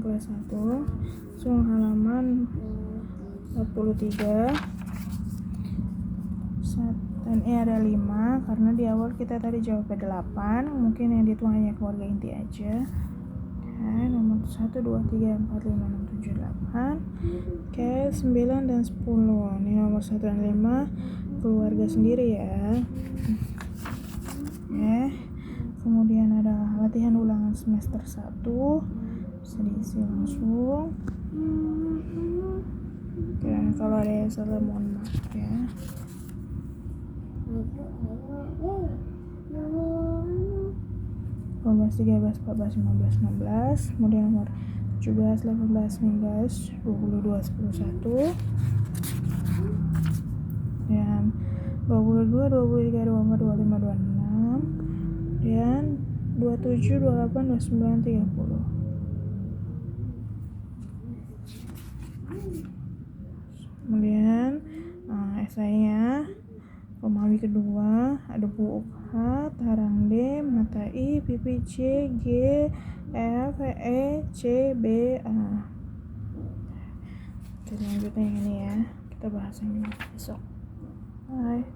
kelas 1, langsung halaman 43. Dan ini ada 5 karena di awal kita tadi jawabnya 8, mungkin yang dihitung hanya keluarga inti aja. Oke, nomor 1, 2, 3, 4, 5, 6, 7, 8. Oke, 9 dan 10. Ini nomor 1 dan 5 keluarga sendiri ya. Oke, kemudian ada latihan ulangan semester 1, bisa diisi langsung. Oke, kalau ada yang salah mohon maaf ya. Nomor 13, 14, 15, 16. Kemudian nomor 17, 18, 19, 22, 10, 1. Dan 22, 23, 24, 25, 26. Dan 27, 28, 29, 30. Kemudian esainya Romawi kedua, ada Bu Ukha, Tarang D, Mata I, Pipi C, G, F, E, C, B, A. Oke, lanjutnya yang ini ya, kita bahas yang ini besok. Bye.